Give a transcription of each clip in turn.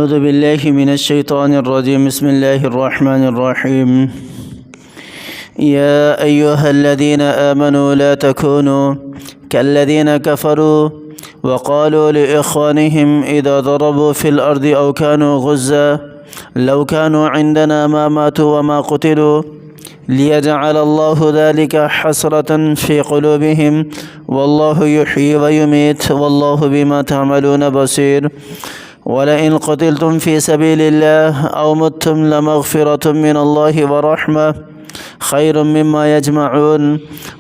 أعوذ بالله من الشيطان الرجيم بسم الله الرحمن الرحيم يا أيها الذين آمنوا لا تكونوا كالذين كفروا وقالوا لإخوانهم إذا ضربوا في الأرض أو كانوا غزا لو كانوا عندنا ما ماتوا وما قتلوا ليجعل الله ذلك حسرة في قلوبهم والله يحيي ويميت والله بما تعملون بصير ولئن قتلتم في سبيل الله أو متم لمغفرة من الله ورحمة خير مما يجمعون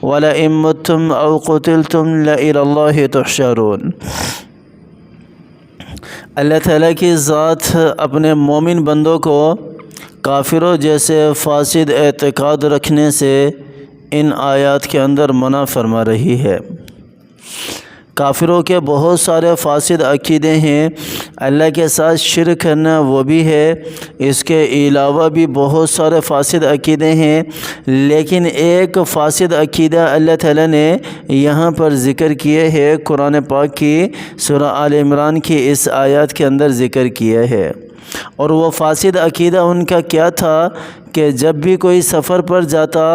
ولئن متم أو قتلتم لإلى الله تحشرون۔ اللہ تعالیٰ کی ذات اپنے مومن بندوں کو کافروں جیسے فاسد اعتقاد رکھنے سے ان آیات کے اندر منع فرما رہی ہے۔ کافروں کے بہت سارے فاسد عقیدے ہیں، اللہ کے ساتھ شرک کرنا وہ بھی ہے، اس کے علاوہ بھی بہت سارے فاسد عقیدے ہیں، لیکن ایک فاسد عقیدہ اللہ تعالیٰ نے یہاں پر ذکر کیے ہے، قرآن پاک کی سورہ آل عمران کی اس آیات کے اندر ذکر کیا ہے۔ اور وہ فاسد عقیدہ ان کا کیا تھا کہ جب بھی کوئی سفر پر جاتا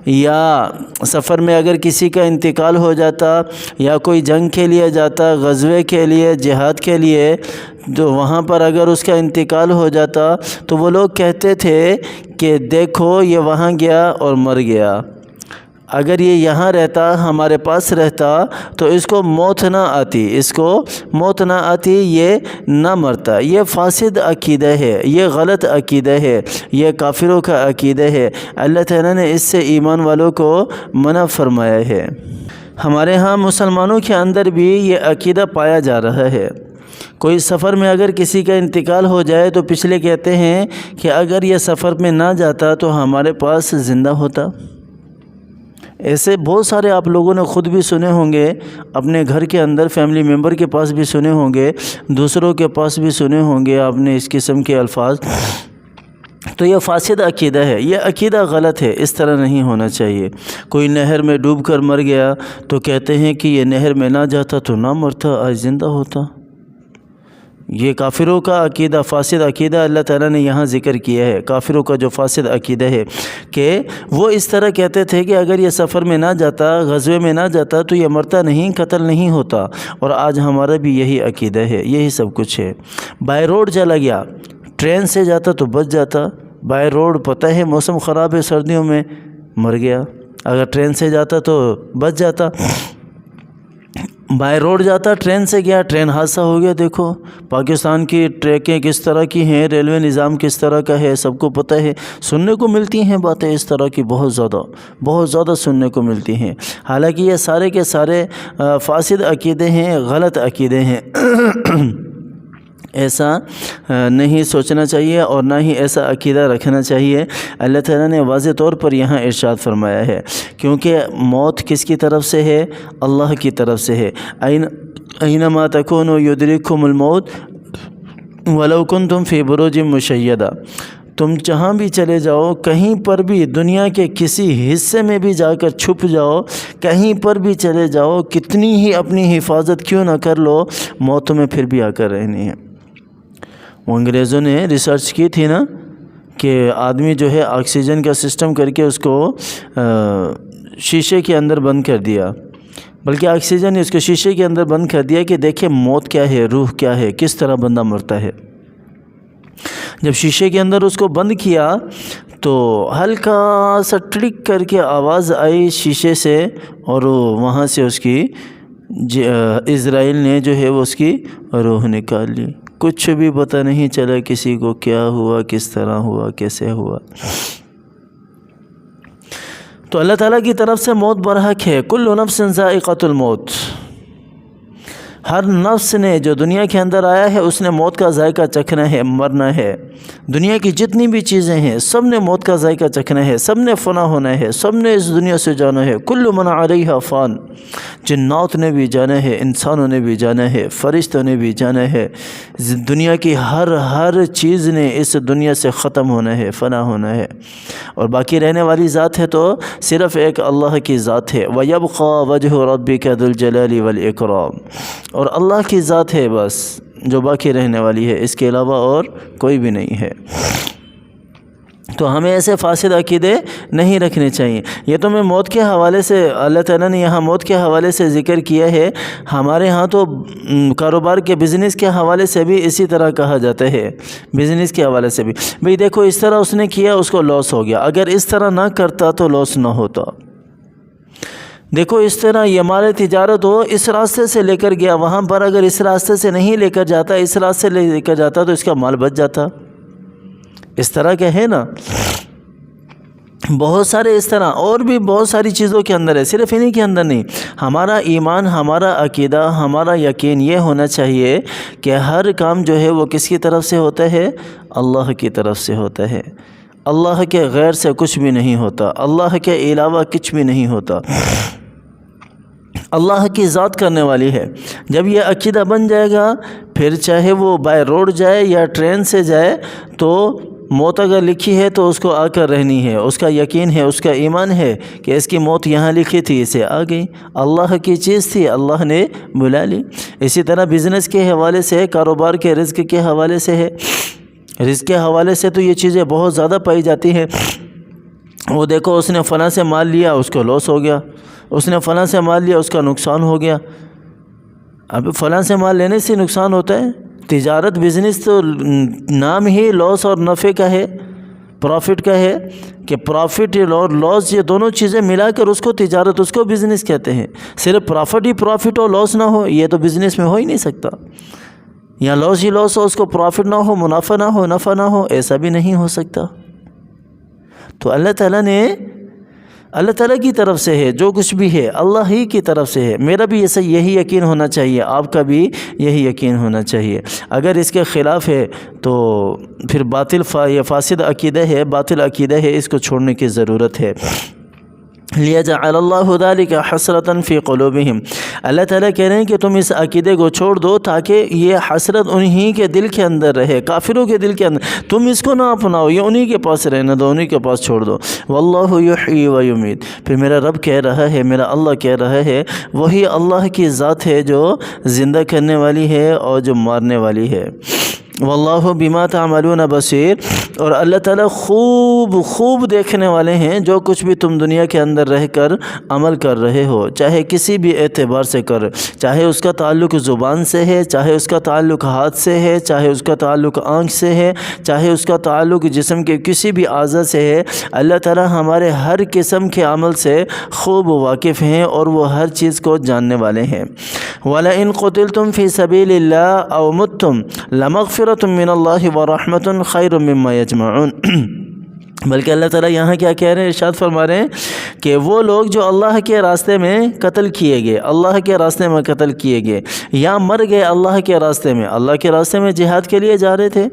یا سفر میں اگر کسی کا انتقال ہو جاتا یا کوئی جنگ کے لیے جاتا، غزوے کے لیے، جہاد کے لیے، تو وہاں پر اگر اس کا انتقال ہو جاتا تو وہ لوگ کہتے تھے کہ دیکھو یہ وہاں گیا اور مر گیا، اگر یہ یہاں رہتا، ہمارے پاس رہتا تو اس کو موت نہ آتی، اس کو موت نہ آتی، یہ نہ مرتا۔ یہ فاسد عقیدہ ہے، یہ غلط عقیدہ ہے، یہ کافروں کا عقیدہ ہے۔ اللہ تعالیٰ نے اس سے ایمان والوں کو منع فرمایا ہے۔ ہمارے ہاں مسلمانوں کے اندر بھی یہ عقیدہ پایا جا رہا ہے۔ کوئی سفر میں اگر کسی کا انتقال ہو جائے تو پچھلے کہتے ہیں کہ اگر یہ سفر میں نہ جاتا تو ہمارے پاس زندہ ہوتا۔ ایسے بہت سارے آپ لوگوں نے خود بھی سنے ہوں گے، اپنے گھر کے اندر فیملی ممبر کے پاس بھی سنے ہوں گے، دوسروں کے پاس بھی سنے ہوں گے آپ نے اس قسم کے الفاظ۔ تو یہ فاسد عقیدہ ہے، یہ عقیدہ غلط ہے، اس طرح نہیں ہونا چاہیے۔ کوئی نہر میں ڈوب کر مر گیا تو کہتے ہیں کہ یہ نہر میں نہ جاتا تو نہ مرتا، آج زندہ ہوتا۔ یہ کافروں کا عقیدہ، فاسد عقیدہ اللہ تعالیٰ نے یہاں ذکر کیا ہے۔ کافروں کا جو فاسد عقیدہ ہے کہ وہ اس طرح کہتے تھے کہ اگر یہ سفر میں نہ جاتا، غزوے میں نہ جاتا تو یہ مرتا نہیں، قتل نہیں ہوتا، اور آج ہمارا بھی یہی عقیدہ ہے، یہی سب کچھ ہے۔ بائی روڈ چلا گیا، ٹرین سے جاتا تو بچ جاتا، بائی روڈ پتہ ہے موسم خراب ہے سردیوں میں، مر گیا، اگر ٹرین سے جاتا تو بچ جاتا۔ بائی روڈ جاتا، ٹرین سے گیا، ٹرین حادثہ ہو گیا۔ دیکھو پاکستان کی ٹریکیں کس طرح کی ہیں، ریلوے نظام کس طرح کا ہے، سب کو پتہ ہے، سننے کو ملتی ہیں باتیں اس طرح کی، بہت زیادہ سننے کو ملتی ہیں۔ حالانکہ یہ سارے کے سارے فاسد عقیدے ہیں، غلط عقیدے ہیں۔ ایسا نہیں سوچنا چاہیے اور نہ ہی ایسا عقیدہ رکھنا چاہیے۔ اللہ تعالیٰ نے واضح طور پر یہاں ارشاد فرمایا ہے، کیونکہ موت کس کی طرف سے ہے؟ اللہ کی طرف سے ہے۔ اینما تکونوا یدرککم الموت ولو کنتم فی بروج مشیدہ۔ تم جہاں بھی چلے جاؤ، کہیں پر بھی دنیا کے کسی حصے میں بھی جا کر چھپ جاؤ، کہیں پر بھی چلے جاؤ، کتنی ہی اپنی حفاظت کیوں نہ کر لو، موت میں پھر بھی آ کر رہنی ہے۔ وہ انگریزوں نے ریسرچ کی تھی نا کہ آدمی جو ہے آکسیجن کا سسٹم کر کے اس کو شیشے کے اندر بند کر دیا، بلکہ آکسیجن نے اس کو شیشے کے اندر بند کر دیا کہ دیکھیں موت کیا ہے، روح کیا ہے، کس طرح بندہ مرتا ہے۔ جب شیشے کے اندر اس کو بند کیا تو ہلکا سا ٹرک کر کے آواز آئی شیشے سے، اور وہاں سے اس کی اسرائیل نے جو ہے وہ اس کی روح نکال لی۔ کچھ بھی پتہ نہیں چلا کسی کو کیا ہوا، کس طرح ہوا، کیسے ہوا۔ تو اللہ تعالیٰ کی طرف سے موت برحق ہے۔ کل نفس ذائقۃ الموت، ہر نفس نے جو دنیا کے اندر آیا ہے اس نے موت کا ذائقہ چکھنا ہے، مرنا ہے۔ دنیا کی جتنی بھی چیزیں ہیں سب نے موت کا ذائقہ چکھنا ہے، سب نے فنا ہونا ہے، سب نے اس دنیا سے جانا ہے۔ کل من علیہا فان، جنات نے بھی جانا ہے، انسانوں نے بھی جانا ہے، فرشتوں نے بھی جانا ہے، دنیا کی ہر چیز نے اس دنیا سے ختم ہونا ہے، فنا ہونا ہے، اور باقی رہنے والی ذات ہے تو صرف ایک اللہ کی ذات ہے۔ وَيَبْقَى وَجْهُ رَبِّكَ ذُو الْجَلَالِ وَالْإِكْرَامِ، اور اللہ کی ذات ہے بس، جو باقی رہنے والی ہے، اس کے علاوہ اور کوئی بھی نہیں ہے۔ تو ہمیں ایسے فاسد عقیدے نہیں رکھنے چاہیے۔ یہ تو میں موت کے حوالے سے، اللہ تعالیٰ نے یہاں موت کے حوالے سے ذکر کیا ہے، ہمارے ہاں تو کاروبار کے بزنس کے حوالے سے بھی اسی طرح کہا جاتا ہے، بزنس کے حوالے سے بھی بھئی دیکھو اس طرح اس نے کیا، اس کو لاس ہو گیا، اگر اس طرح نہ کرتا تو لاس نہ ہوتا۔ دیکھو اس طرح یہ مال تجارت ہو، اس راستے سے لے کر گیا وہاں پر، اگر اس راستے سے نہیں لے کر جاتا، اس راستے سے لے کر جاتا تو اس کا مال بچ جاتا۔ اس طرح کے ہے نا بہت سارے، اس طرح اور بھی بہت ساری چیزوں کے اندر ہے، صرف انہی کے اندر نہیں۔ ہمارا ایمان، ہمارا عقیدہ، ہمارا یقین یہ ہونا چاہیے کہ ہر کام جو ہے وہ کس کی طرف سے ہوتا ہے؟ اللہ کی طرف سے ہوتا ہے۔ اللہ کے غیر سے کچھ بھی نہیں ہوتا، اللہ کے علاوہ کچھ بھی نہیں ہوتا، اللہ کی ذات کرنے والی ہے۔ جب یہ عقیدہ بن جائے گا، پھر چاہے وہ بائی روڈ جائے یا ٹرین سے جائے، تو موت اگر لکھی ہے تو اس کو آ کر رہنی ہے، اس کا یقین ہے، اس کا ایمان ہے کہ اس کی موت یہاں لکھی تھی، اسے آ گئی، اللہ کی چیز تھی، اللہ نے بلا لی۔ اسی طرح بزنس کے حوالے سے، کاروبار کے رزق کے حوالے سے ہے، رزق کے حوالے سے تو یہ چیزیں بہت زیادہ پائی جاتی ہیں۔ وہ دیکھو اس نے فلاں سے مال لیا، اس کو لاس ہو گیا، اس نے فلاں سے مال لیا، اس کا نقصان ہو گیا۔ اب فلاں سے مال لینے سے نقصان ہوتا ہے؟ تجارت بزنس تو نام ہی لاس اور نفع کا ہے، پروفٹ کا ہے، کہ پروفٹ اور لاس یہ دونوں چیزیں ملا کر اس کو تجارت، اس کو بزنس کہتے ہیں۔ صرف پروفٹ ہی پروفٹ ہو، لاس نہ ہو، یہ تو بزنس میں ہو ہی نہیں سکتا۔ یا لاس ہی لاس ہو، اس کو پروفٹ نہ ہو، منافع نہ ہو، نفع نہ ہو، ایسا بھی نہیں ہو سکتا۔ تو اللہ تعالیٰ کی طرف سے ہے، جو کچھ بھی ہے اللہ ہی کی طرف سے ہے۔ میرا بھی یہی یقین ہونا چاہیے، آپ کا بھی یہی یقین ہونا چاہیے۔ اگر اس کے خلاف ہے تو پھر یہ فاسد عقیدہ ہے، باطل عقیدہ ہے، اس کو چھوڑنے کی ضرورت ہے۔ لِيَجْعَلَ اللَّهُ ذَلِكَ حَسْرَةً فِي قُلُوبِهِمْ، اللہ تعالیٰ کہہ رہے ہیں کہ تم اس عقیدے کو چھوڑ دو تاکہ یہ حسرت انہی کے دل کے اندر رہے، کافروں کے دل کے اندر، تم اس کو نہ اپناؤ، یہ انہی کے پاس رہنے دو، انہی کے پاس چھوڑ دو۔ وَاللَّهُ يُحْيِي وَيُمِيتُ، پھر میرا رب کہہ رہا ہے، میرا اللہ کہہ رہا ہے، وہی اللہ کی ذات ہے جو زندہ کرنے والی ہے اور جو مارنے والی ہے۔ واللہ بما تعملون بصیر، اور اللہ تعالیٰ خوب دیکھنے والے ہیں جو کچھ بھی تم دنیا کے اندر رہ کر عمل کر رہے ہو، چاہے کسی بھی اعتبار سے کر، چاہے اس کا تعلق زبان سے ہے، چاہے اس کا تعلق ہاتھ سے ہے، چاہے اس کا تعلق آنکھ سے ہے، چاہے اس کا تعلق جسم کے کسی بھی اعضاء سے ہے، اللہ تعالیٰ ہمارے ہر قسم کے عمل سے خوب واقف ہیں اور وہ ہر چیز کو جاننے والے ہیں۔ وَلَئِن قُتِلْتُمْ فِي سَبِيلِ اللَّهِ أَوْ مُتْتُمْ لَمَغْفِرَةٌ مِّنَ اللَّهِ وَرَحْمَةٌ خَيْرٌ مِّمَّا يَجْمَعُونَ، بلکہ اللہ تعالیٰ یہاں کیا کہہ رہے ہیں، ارشاد فرما رہے ہیں کہ وہ لوگ جو اللہ کے راستے میں قتل کیے گئے، اللہ کے راستے میں قتل کیے گئے، یا مر گئے اللہ کے راستے میں، اللہ کے راستے میں جہاد کے لیے جا رہے تھے،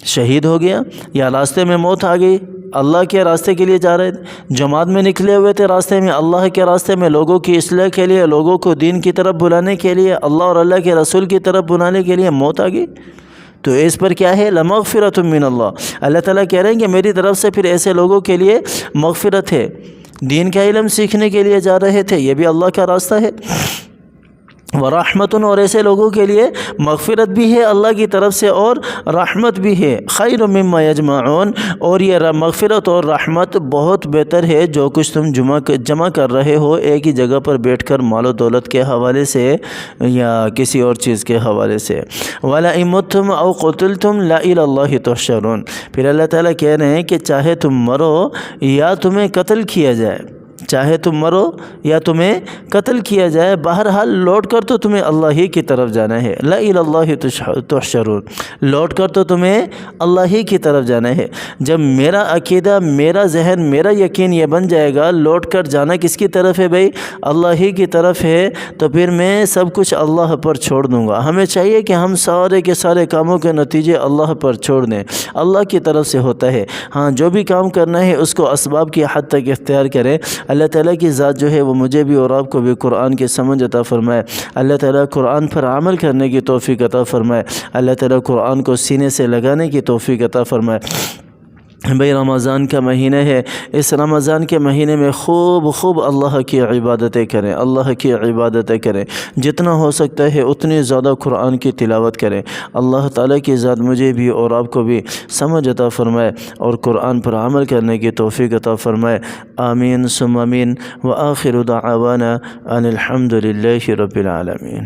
شہید ہو گیا، یا راستے میں موت آ گئی، اللہ کے راستے کے لیے جا رہے تھے، جماعت میں نکلے ہوئے تھے راستے میں، اللہ کے راستے میں، لوگوں کی اصلاح کے لیے، لوگوں کو دین کی طرف بلانے کے لیے، اللہ اور اللہ کے رسول کی طرف بلانے کے لیے موت آ گئی، تو اس پر کیا ہے؟ لَمَغْفِرَةٌ مِّنَ اللَّهِ، اللہ تعالیٰ کہہ رہے ہیں کہ میری طرف سے پھر ایسے لوگوں کے لیے مغفرت ہے۔ دین کا علم سیکھنے کے لیے جا رہے تھے، یہ بھی اللہ کا راستہ ہے، ورحمتن، اور ایسے لوگوں کے لیے مغفرت بھی ہے اللہ کی طرف سے اور رحمت بھی ہے، خیر مما یجمعون، اور یہ مغفرت اور رحمت بہت بہتر ہے جو کچھ تم جمع کر رہے ہو ایک ہی جگہ پر بیٹھ کر، مال و دولت کے حوالے سے یا کسی اور چیز کے حوالے سے۔ وَلَئِن مُتُّمْ أَوْ قُتِلْتُمْ لَإِلَى اللَّهِ تُحْشَرُونَ، پھر اللہ تعالیٰ کہہ رہے ہیں کہ چاہے تم مرو یا تمہیں قتل کیا جائے، چاہے تم مرو یا تمہیں قتل کیا جائے، بہرحال لوٹ کر تو تمہیں اللہ ہی کی طرف جانا ہے، لا الى اللہ تحشرون، لوٹ کر تو تمہیں اللہ ہی کی طرف جانا ہے۔ جب میرا عقیدہ، میرا ذہن، میرا یقین یہ بن جائے گا لوٹ کر جانا کس کی طرف ہے بھائی؟ اللہ ہی کی طرف ہے، تو پھر میں سب کچھ اللہ پر چھوڑ دوں گا۔ ہمیں چاہیے کہ ہم سارے کے سارے کاموں کے نتیجے اللہ پر چھوڑ دیں، اللہ کی طرف سے ہوتا ہے۔ ہاں جو بھی کام کرنا ہے اس کو اسباب کی حد تک اختیار کریں۔ اللہ تعالیٰ کی ذات جو ہے وہ مجھے بھی اور آپ کو بھی قرآن کی سمجھ عطا فرمائے، اللہ تعالیٰ قرآن پر عمل کرنے کی توفیق عطا فرمائے، اللہ تعالیٰ قرآن کو سینے سے لگانے کی توفیق عطا فرمائے، بھئی رمضان کا مہینہ ہے، اس رمضان کے مہینے میں خوب اللہ کی عبادتیں کریں، اللہ کی عبادتیں کریں، جتنا ہو سکتا ہے اتنی زیادہ قرآن کی تلاوت کریں۔ اللہ تعالیٰ کی ذات مجھے بھی اور آپ کو بھی سمجھ عطا فرمائے اور قرآن پر عمل کرنے کی توفیق عطا فرمائے۔ آمین ثم آمین، وآخر دعوانا ان الحمد للہ رب العالمین۔